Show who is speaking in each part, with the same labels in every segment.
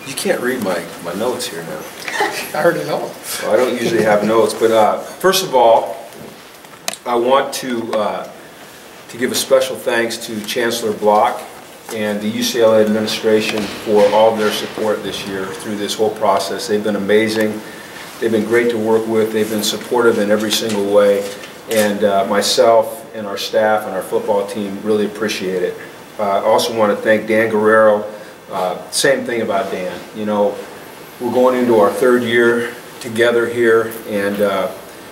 Speaker 1: You can't read my notes here now.
Speaker 2: I heard it all.
Speaker 1: Well, I don't usually have notes, but first of all, I want to give a special thanks to Chancellor Block and the UCLA administration for all their support this year through this whole process. They've been amazing. They've been great to work with. They've been supportive in every single way. And myself and our staff and our football team really appreciate it. I also want to thank Dan Guerrero. Same thing about Dan. You know, we're going into our third year together here, and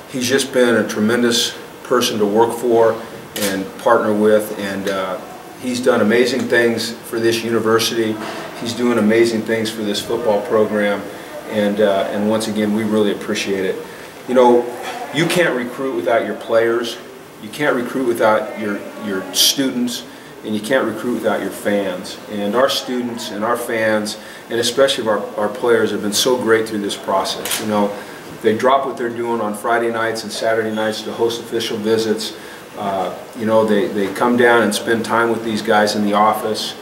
Speaker 1: he's just been a tremendous person to work for and partner with, and he's done amazing things for this university. He's doing amazing things for this football program, and once again, we really appreciate it. You know, you can't recruit without your players, you can't recruit without your students, and you can't recruit without your fans. And our students and our fans, and especially our players, have been so great through this process. You know, they drop what they're doing on Friday nights and Saturday nights to host official visits. You know, they come down and spend time with these guys in the office.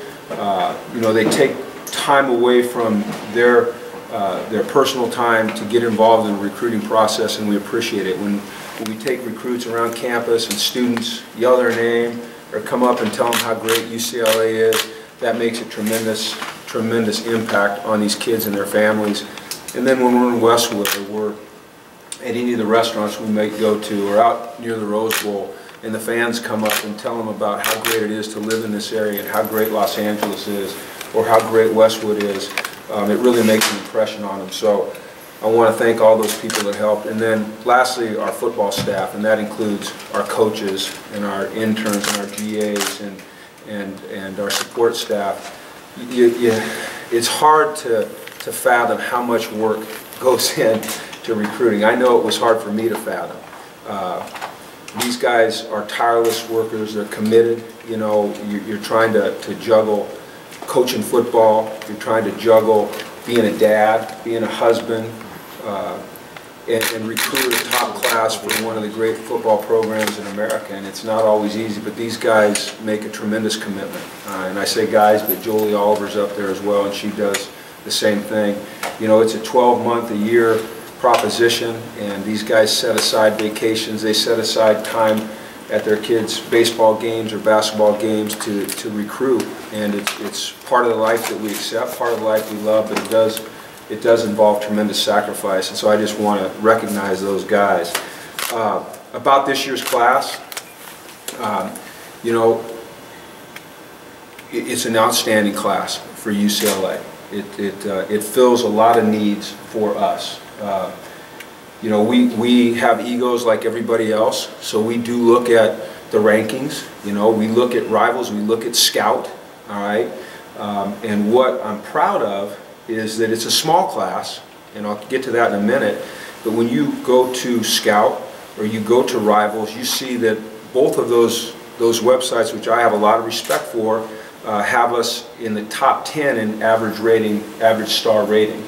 Speaker 1: You know, they take time away from their personal time to get involved in the recruiting process, and we appreciate it. When we take recruits around campus and students yell their name or come up and tell them how great UCLA is, that makes a tremendous impact on these kids and their families. And then when we're in Westwood, or we're at any of the restaurants we may go to, or out near the Rose Bowl, and the fans come up and tell them about how great it is to live in this area and how great Los Angeles is, or how great Westwood is, it really makes an impression on them. So I want to thank all those people that helped. And then lastly, our football staff, and that includes our coaches and our interns and our GAs and our support staff. It's hard to fathom how much work goes into recruiting. I know it was hard for me to fathom. These guys are tireless workers. They're committed. You know, you're trying to juggle coaching football. You're trying to juggle being a dad, being a husband, and recruit a top class for one of the great football programs in America. And it's not always easy, but these guys make a tremendous commitment. And I say guys, but Jolie Oliver's up there as well, and she does the same thing. You know, it's a 12-month-a-year proposition, and these guys set aside vacations. They set aside time at their kids' baseball games or basketball games to recruit, and it's part of the life that we accept, part of the life we love, but it does involve tremendous sacrifice, and so I just want to recognize those guys. About this year's class, you know, it's an outstanding class for UCLA. It fills a lot of needs for us. You know, we have egos like everybody else, so we do look at the rankings. You know, we look at rivals, we look at Scout, all right? And what I'm proud of is that it's a small class, and I'll get to that in a minute, but when you go to Scout or you go to Rivals, you see that both of those websites, which I have a lot of respect for, have us in the top 10 in average rating, average star rating.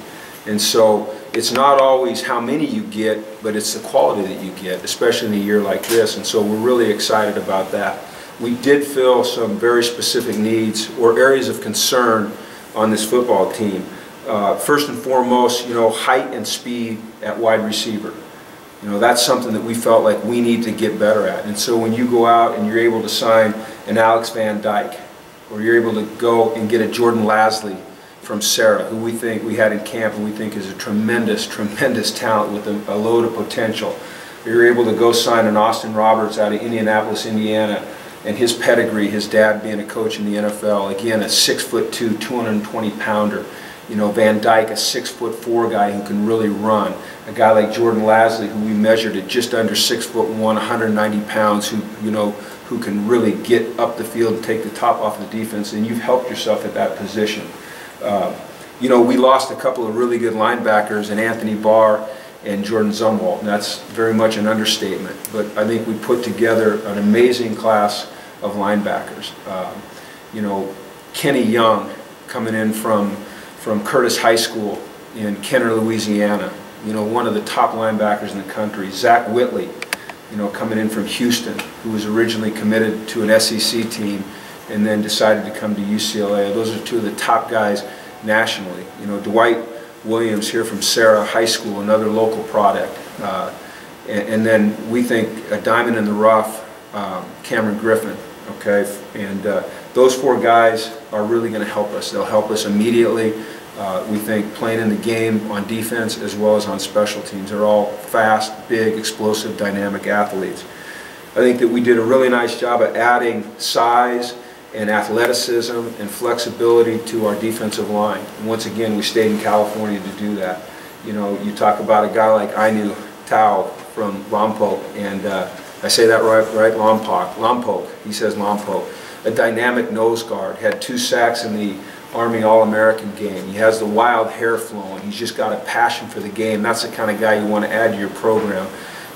Speaker 1: And so it's not always how many you get, but it's the quality that you get, especially in a year like this. And so we're really excited about that. We did fill some very specific needs or areas of concern on this football team. First and foremost, you know, height and speed at wide receiver. You know, that's something that we felt like we need to get better at. And so when you go out and you're able to sign an Alex Van Dyke, or you're able to go and get a Jordan Lasley from Sarah, who we think we had in camp and we think is a tremendous talent with a load of potential. You're able to go sign an Austin Roberts out of Indianapolis, Indiana, and his pedigree, his dad being a coach in the NFL, again, a 6'2", 220-pounder. You know, Van Dyke, a 6'4" guy who can really run. A guy like Jordan Lasley, who we measured at just under 6'1", 190 pounds, who can really get up the field and take the top off the defense, and you've helped yourself at that position. You know, we lost a couple of really good linebackers in Anthony Barr and Jordan Zumwalt, and that's very much an understatement. But I think we put together an amazing class of linebackers. You know, Kenny Young coming in from Curtis High School in Kenner, Louisiana. You know, one of the top linebackers in the country. Zach Whitley, you know, coming in from Houston, who was originally committed to an SEC team and then decided to come to UCLA. Those are two of the top guys nationally. You know, Dwight Williams here from Sarah High School, another local product. And then we think a diamond in the rough, Cameron Griffin, okay? And those four guys are really going to help us. They'll help us immediately. We think playing in the game on defense as well as on special teams. They're all fast, big, explosive, dynamic athletes. I think that we did a really nice job at adding size and athleticism and flexibility to our defensive line. And once again, we stayed in California to do that. You know, you talk about a guy like Ainu Tao from Lompoc, and I say that right, Lompoc. He says Lompoc. A dynamic nose guard, had 2 sacks in the Army All-American game. He has the wild hair flowing. He's just got a passion for the game. That's the kind of guy you want to add to your program.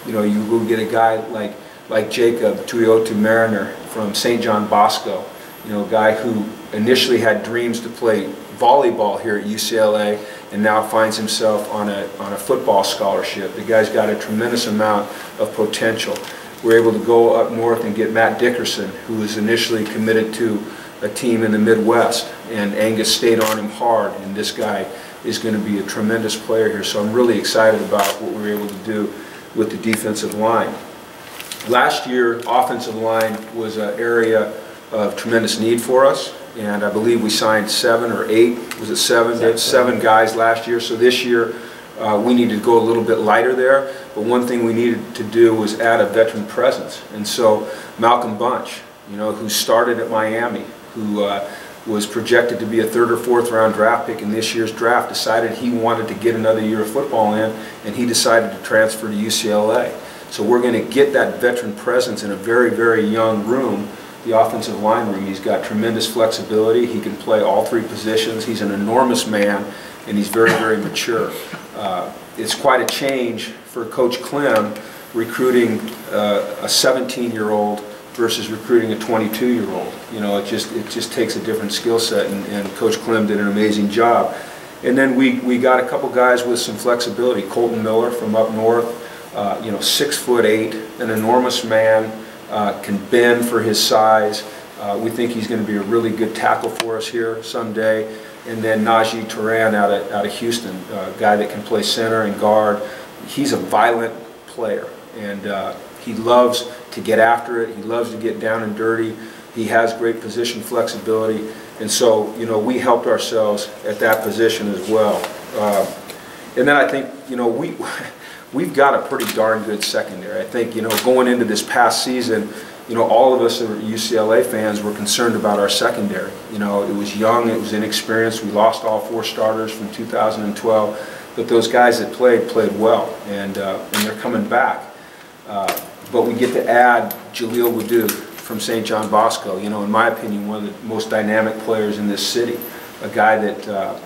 Speaker 1: You know, you go get a guy like Jacob Tuiotu Mariner from St. John Bosco. You know, a guy who initially had dreams to play volleyball here at UCLA and now finds himself on a football scholarship. The guy's got a tremendous amount of potential. We're able to go up north and get Matt Dickerson, who was initially committed to a team in the Midwest, and Angus stayed on him hard, and this guy is going to be a tremendous player here. So I'm really excited about what we were able to do with the defensive line. Last year, offensive line was an area of tremendous need for us, and I believe we signed 7 or 8, was it 7? 7 guys last year. So this year we needed to go a little bit lighter there, but one thing we needed to do was add a veteran presence. And so Malcolm Bunch, you know, who started at Miami, who was projected to be a 3rd or 4th round draft pick in this year's draft, decided he wanted to get another year of football in, and he decided to transfer to UCLA. So we're going to get that veteran presence in a very, very young room, the offensive line room. He's got tremendous flexibility. He can play all 3 positions. He's an enormous man, and he's very, very mature. It's quite a change for Coach Clem recruiting a 17-year-old versus recruiting a 22-year-old. You know, it just takes a different skill set, and Coach Clem did an amazing job. And then we got a couple guys with some flexibility. Colton Miller from up north, you know, 6'8", an enormous man, can bend for his size. We think he's going to be a really good tackle for us here someday. And then Najee Turan out of Houston, a guy that can play center and guard. He's a violent player, and he loves to get after it. He loves to get down and dirty. He has great position flexibility, and so, you know, we helped ourselves at that position as well. And then I think, you know, we've got a pretty darn good secondary. I think, you know, going into this past season, you know, all of us that are UCLA fans were concerned about our secondary. You know, it was young, it was inexperienced. We lost all 4 starters from 2012, but those guys that played well, and they're coming back. But we get to add Jaleel Wadu from St. John Bosco, you know, in my opinion, one of the most dynamic players in this city. A guy that,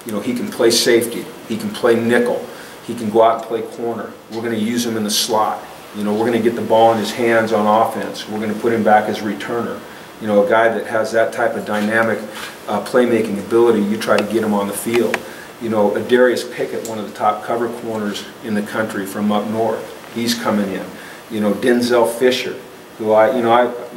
Speaker 1: you know, he can play safety, he can play nickel, he can go out and play corner. We're going to use him in the slot. You know, we're going to get the ball in his hands on offense. We're going to put him back as a returner. You know, a guy that has that type of dynamic playmaking ability, you try to get him on the field. You know, Adarius Pickett, one of the top cover corners in the country from up north, he's coming in. You know, Denzel Fisher, who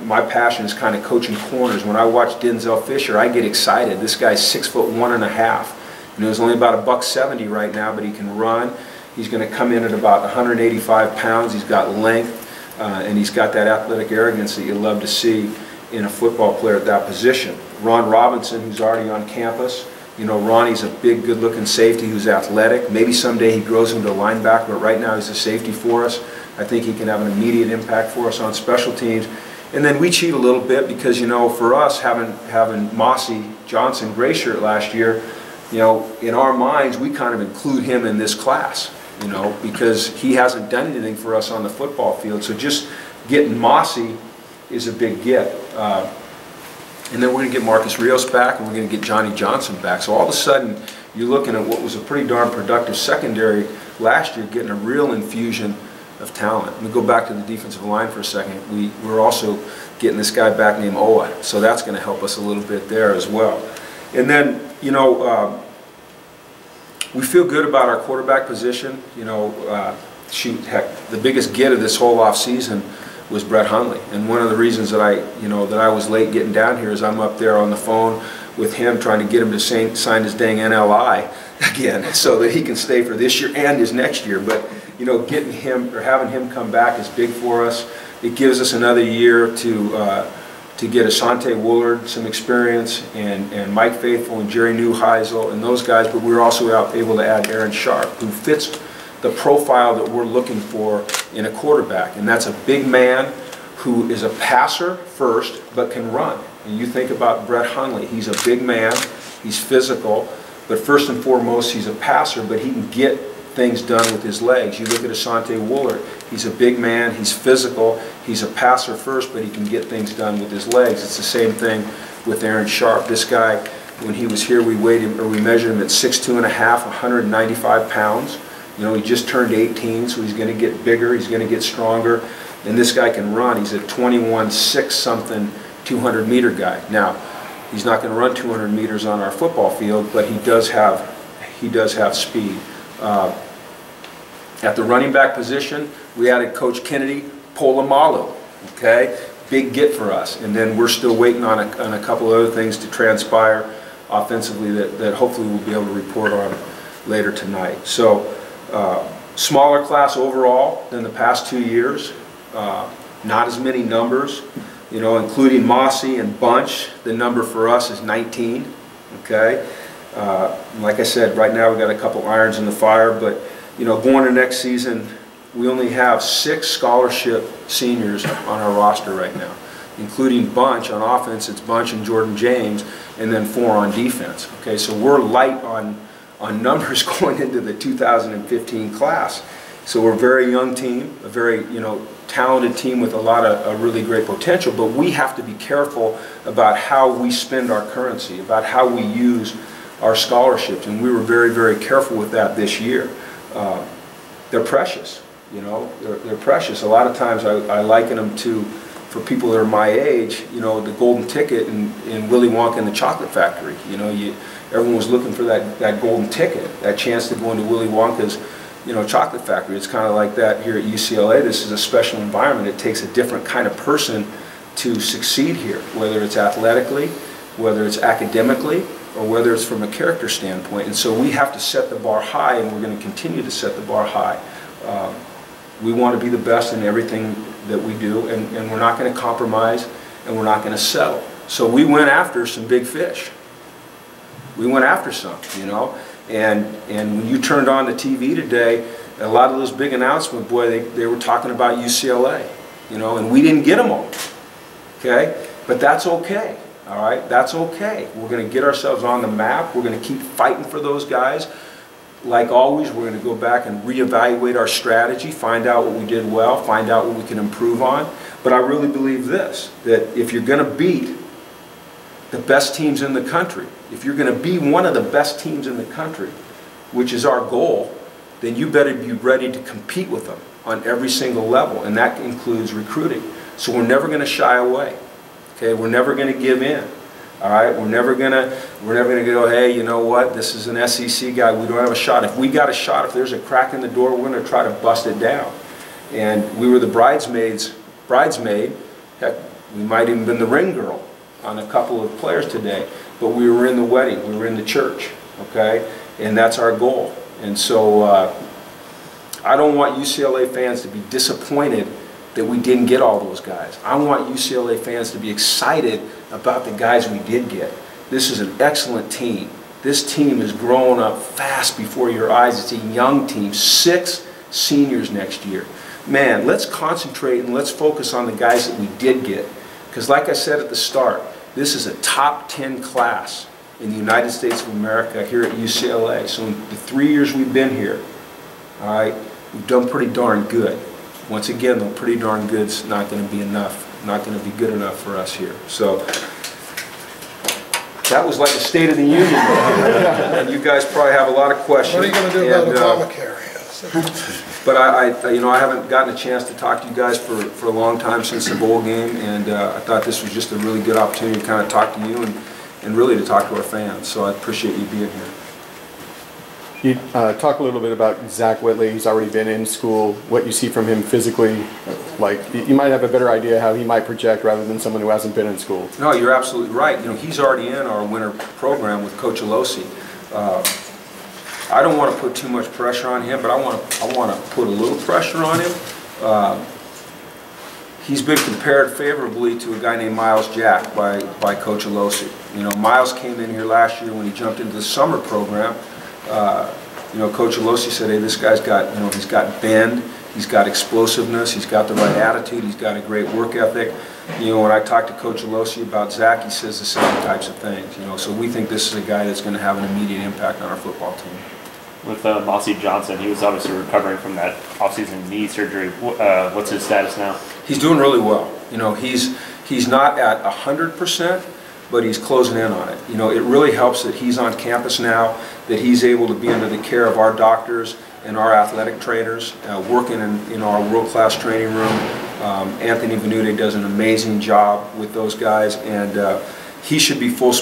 Speaker 1: my passion is kind of coaching corners. When I watch Denzel Fisher, I get excited. This guy's 6'1½". You know, he's only about $170 right now, but he can run. He's going to come in at about 185 pounds. He's got length, and he's got that athletic arrogance that you love to see in a football player at that position. Ron Robinson, who's already on campus. You know, Ronnie's a big, good-looking safety who's athletic. Maybe someday he grows into a linebacker, but right now he's a safety for us. I think he can have an immediate impact for us on special teams. And then we cheat a little bit because, you know, for us, having Mossy Johnson gray shirt last year, you know, in our minds, we kind of include him in this class, you know, because he hasn't done anything for us on the football field. So just getting Mossy is a big get. And then we're going to get Marcus Rios back, and we're going to get Johnny Johnson back. So all of a sudden, you're looking at what was a pretty darn productive secondary last year, getting a real infusion of talent. Let me go back to the defensive line for a second. We're also getting this guy back named Oa, so that's going to help us a little bit there as well. And then, you know, we feel good about our quarterback position. You know, shoot, heck, the biggest get of this whole off season was Brett Hundley. And one of the reasons that I was late getting down here is I'm up there on the phone with him trying to get him to sign his dang NLI again so that he can stay for this year and his next year. But getting him or having him come back is big for us. It gives us another year to get Asante Woolard some experience, and Mike Faithful and Jerry Neuheisel and those guys, but we were also able to add Aaron Sharp, who fits the profile that we're looking for in a quarterback. And that's a big man who is a passer first, but can run. And you think about Brett Hundley, he's a big man, he's physical, but first and foremost he's a passer, but he can get things done with his legs. You look at Asante Woolard, he's a big man, he's physical, he's a passer first, but he can get things done with his legs. It's the same thing with Aaron Sharp. This guy, when he was here, we measured him at 6'2", 195 pounds. He just turned 18, so he's going to get bigger, he's going to get stronger, and this guy can run. He's a 21.6 something 200-meter guy. Now, he's not going to run 200 meters on our football field, but he does have speed. At the running back position, we added Coach Kennedy Polamalu. Okay, big get for us, and then we're still waiting on a couple other things to transpire offensively that hopefully we'll be able to report on later tonight. So. Smaller class overall than the past 2 years, not as many numbers, including Mossy and Bunch. The number for us is 19, okay? Like I said, right now we've got a couple irons in the fire, but going to next season, we only have 6 scholarship seniors on our roster right now, including Bunch. On offense, it's Bunch and Jordan James, and then 4 on defense, okay? So we're light on numbers going into the 2015 class. So we're a very young team, a very talented team with a lot of really great potential, but we have to be careful about how we spend our currency, about how we use our scholarships, and we were very, very careful with that this year. They're precious, they're precious. A lot of times I liken them to, for people that are my age, the golden ticket in Willy Wonka and the Chocolate Factory. Everyone was looking for that golden ticket, that chance to go into Willy Wonka's Chocolate Factory. It's kind of like that here at UCLA. This is a special environment. It takes a different kind of person to succeed here, whether it's athletically, whether it's academically, or whether it's from a character standpoint. And so we have to set the bar high, and we're going to continue to set the bar high. We want to be the best in everything that we do, and we're not going to compromise, and we're not going to settle. So we went after some big fish. We went after some, and when you turned on the TV today, a lot of those big announcements, boy, they were talking about UCLA, and we didn't get them all, okay? But that's okay, all right? That's okay. We're going to get ourselves on the map. We're going to keep fighting for those guys. Like always, we're going to go back and reevaluate our strategy, find out what we did well, find out what we can improve on. But I really believe this, that if you're going to beat the best teams in the country, if you're going to be one of the best teams in the country, which is our goal, then you better be ready to compete with them on every single level, and that includes recruiting. So we're never going to shy away. Okay, we're never going to give in. All right, we're never gonna go, hey, you know what? This is an SEC guy. We don't have a shot. If we got a shot, if there's a crack in the door, we're going to try to bust it down. And we were the bridesmaid. Heck, we might even been the ring girl on a couple of players today. But we were in the wedding. We were in the church. Okay, and that's our goal. And so I don't want UCLA fans to be disappointed that we didn't get all those guys. I want UCLA fans to be excited about the guys we did get. This is an excellent team. This team is growing up fast before your eyes. It's a young team, 6 seniors next year. Man, let's concentrate and let's focus on the guys that we did get. Because like I said at the start, this is a top 10 class in the United States of America here at UCLA. So in the 3 years we've been here, all right, we've done pretty darn good. Once again, though, pretty darn good's not going to be enough, not going to be good enough for us here. So that was like a State of the Union. And you guys probably have a lot of questions.
Speaker 2: What are you going to do about Obamacare?
Speaker 1: But I haven't gotten a chance to talk to you guys for a long time since the bowl game, and I thought this was just a really good opportunity to kind of talk to you and really to talk to our fans. So I appreciate you being here.
Speaker 3: You talk a little bit about Zach Whitley. He's already been in school. What you see from him physically, like you might have a better idea how he might project rather than someone who hasn't been in school.
Speaker 1: No, you're absolutely right. You know, he's already in our winter program with Coach Alosi. I don't want to put too much pressure on him, but I want to put a little pressure on him. He's been compared favorably to a guy named Miles Jack by Coach Alosi. You know, Miles came in here last year when he jumped into the summer program. You know, Coach Alosi said, hey, this guy's got, you know, he's got bend, he's got explosiveness, he's got the right attitude, he's got a great work ethic. You know, when I talked to Coach Alosi about Zach, he says the same types of things. You know, so we think this is a guy that's going to have an immediate impact on our football team. With
Speaker 4: Mossy Johnson, he was obviously recovering from that offseason knee surgery. What's his status now?
Speaker 1: He's doing really well. You know, he's not at 100%, but he's closing in on it. You know, it really helps that he's on campus now, that he's able to be under the care of our doctors and our athletic trainers, working in our world-class training room. Anthony Venuti does an amazing job with those guys, and he should be full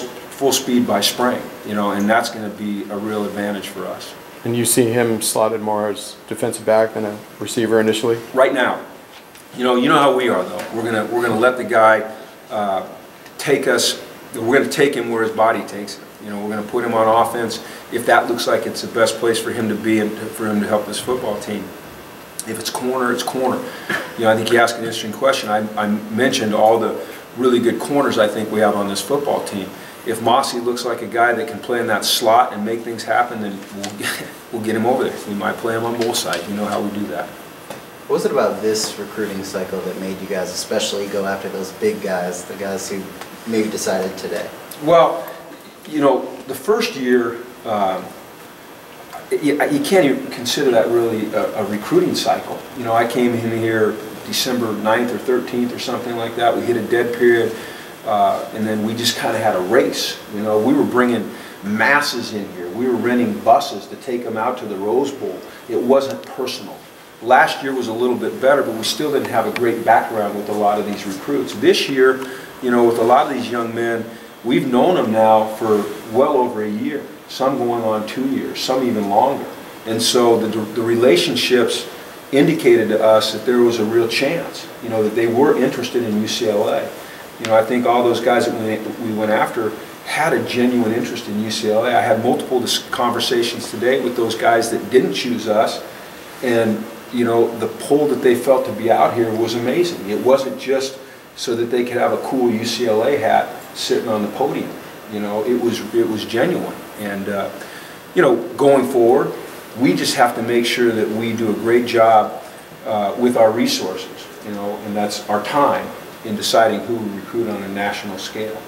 Speaker 1: speed by spring. You know, and that's going to be a real advantage for us.
Speaker 3: And you see him slotted more as defensive back than a receiver initially?
Speaker 1: Right now. You know how we are though. We're gonna let the guy take us. We're gonna take him where his body takes him. You know, we're gonna put him on offense if that looks like it's the best place for him to be and for him to help this football team. If it's corner, it's corner. You know, I think you asked an interesting question. I mentioned all the really good corners I think we have on this football team. If Mossy looks like a guy that can play in that slot and make things happen, then we'll get him over there. We might play him on both sides. You know how we do that.
Speaker 5: What was it about this recruiting cycle that made you guys especially go after those big guys, the guys who maybe decided today?
Speaker 1: Well, you know, the first year, you can't even consider that really a recruiting cycle. You know, I came in here December 9th or 13th or something like that. We hit a dead period. And then we just kind of had a race. You know, we were bringing masses in here. We were renting buses to take them out to the Rose Bowl. It wasn't personal. Last year was a little bit better, but we still didn't have a great background with a lot of these recruits. This year, you know, with a lot of these young men, we've known them now for well over a year. Some going on 2 years, some even longer. And so the relationships indicated to us that there was a real chance, you know, that they were interested in UCLA. You know, I think all those guys that we went after had a genuine interest in UCLA. I had multiple conversations today with those guys that didn't choose us, and you know, the pull that they felt to be out here was amazing. It wasn't just so that they could have a cool UCLA hat sitting on the podium. You know, it was genuine. And you know, going forward, we just have to make sure that we do a great job with our resources. You know, and that's our time in deciding who we recruit on a national scale.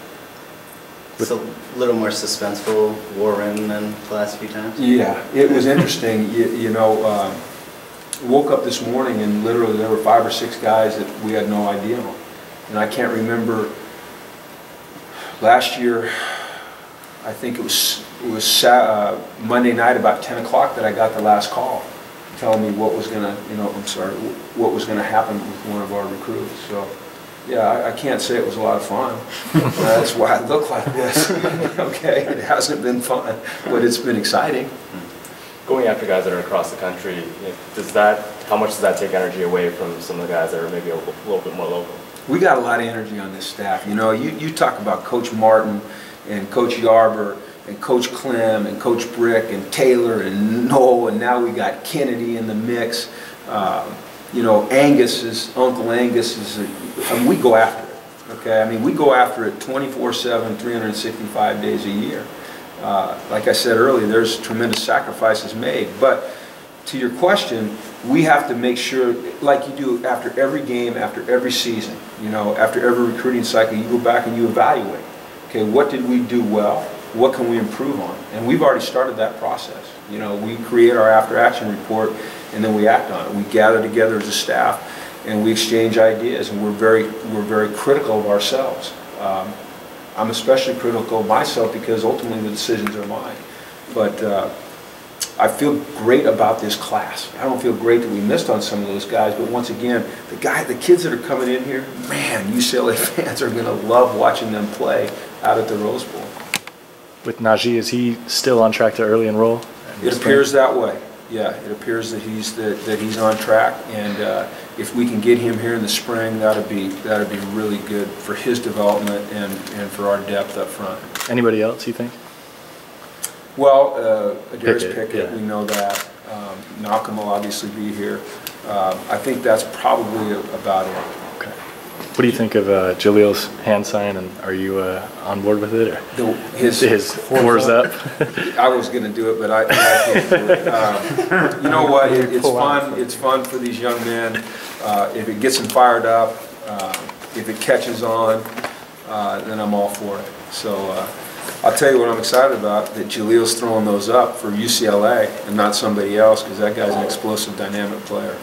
Speaker 5: It's a little more suspenseful war room than the last few times?
Speaker 1: Yeah, it was interesting. You know, woke up this morning and literally there were 5 or 6 guys that we had no idea on. And I can't remember, last year, I think it was Monday night about 10 o'clock that I got the last call telling me what was going to, you know, what was going to happen with one of our recruits. So. Yeah, I can't say it was a lot of fun. That's why I look like this. Okay, it hasn't been fun, but it's been exciting.
Speaker 6: Going after guys that are across the country, how much does that take energy away from some of the guys that are maybe a little bit more local?
Speaker 1: We got a lot of energy on this staff. You know, you talk about Coach Martin and Coach Yarber and Coach Clem and Coach Brick and Taylor and Noel, and now we got Kennedy in the mix. You know, Uncle Angus is, we go after it, okay? I mean, we go after it 24/7, 365 days a year. Like I said earlier, there's tremendous sacrifices made. But to your question, we have to make sure, like you do after every game, after every season, you know, after every recruiting cycle, you go back and you evaluate. Okay, what did we do well? What can we improve on? And we've already started that process. You know, we create our after-action report and then we act on it. We gather together as a staff and we exchange ideas, and we're very critical of ourselves. I'm especially critical of myself because ultimately the decisions are mine. But I feel great about this class. I don't feel great that we missed on some of those guys, but once again, the kids that are coming in here, man, UCLA fans are going to love watching them play out at the Rose Bowl.
Speaker 7: With Najee, is he still on track to early enroll
Speaker 1: It appears that way. Yeah, it appears that he's on track, and if we can get him here in the spring, that'd be really good for his development and for our depth up front.
Speaker 7: Anybody else, you think?
Speaker 1: Well, Darius Pickett,
Speaker 7: yeah.
Speaker 1: we know that. Malcolm will obviously be here. I think that's probably about it.
Speaker 7: Okay. What do you think of Jalil's hand sign, and are you on board with it? Or his fours up?
Speaker 1: I was going to do it, but I can't do it. You know what? It's fun. It's fun for these young men. If it gets them fired up, if it catches on, then I'm all for it. So I'll tell you what I'm excited about, that Jalil's throwing those up for UCLA and not somebody else, because that guy's an explosive, dynamic player.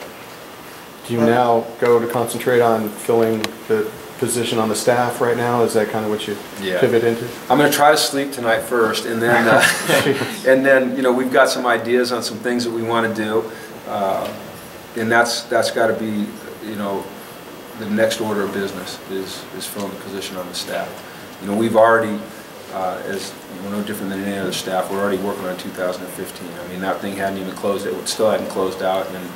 Speaker 3: Do you now go to concentrate on filling the position on the staff right now? Is that kind of what you pivot into?
Speaker 1: I'm going to try to sleep tonight first, and then, and then, you know, we've got some ideas on some things that we want to do, and that's got to be, you know, the next order of business is filling the position on the staff. You know, we've already, as we're no different than any other staff, we're already working on 2015. I mean, that thing hadn't even closed; it still hadn't closed out, and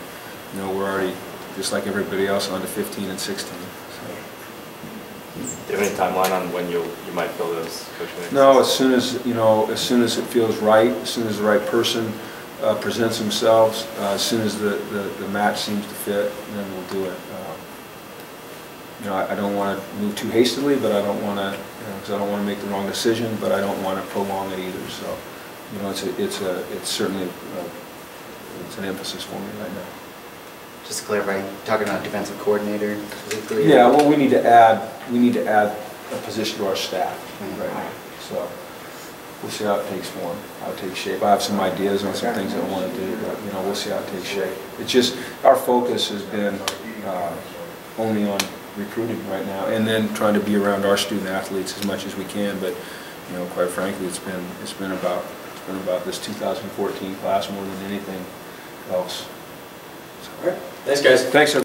Speaker 1: you know, we're already, just like everybody else, on to 15 and 16. So.
Speaker 6: Do you have any timeline on when you might fill those coaching vacancies?
Speaker 1: No, as soon as, you know, as soon as it feels right, as soon as the right person presents themselves, as soon as the match seems to fit, then we'll do it. You know, I don't want to move too hastily, but I don't want to, you know, because I don't want to make the wrong decision, but I don't want to prolong it either. So, you know, it's certainly it's an emphasis for me right now.
Speaker 5: Just to clarify, you're talking about defensive coordinator specifically?
Speaker 1: Yeah, well, we need to add a position to our staff right now. So we'll see how it takes form, how it takes shape. I have some ideas on some things I want to do, but you know, we'll see how it takes shape. It's just our focus has been only on recruiting right now, and then trying to be around our student athletes as much as we can. But you know, quite frankly, it's been about this 2014 class more than anything else. So, all right.
Speaker 8: Thanks, guys.
Speaker 1: Thanks.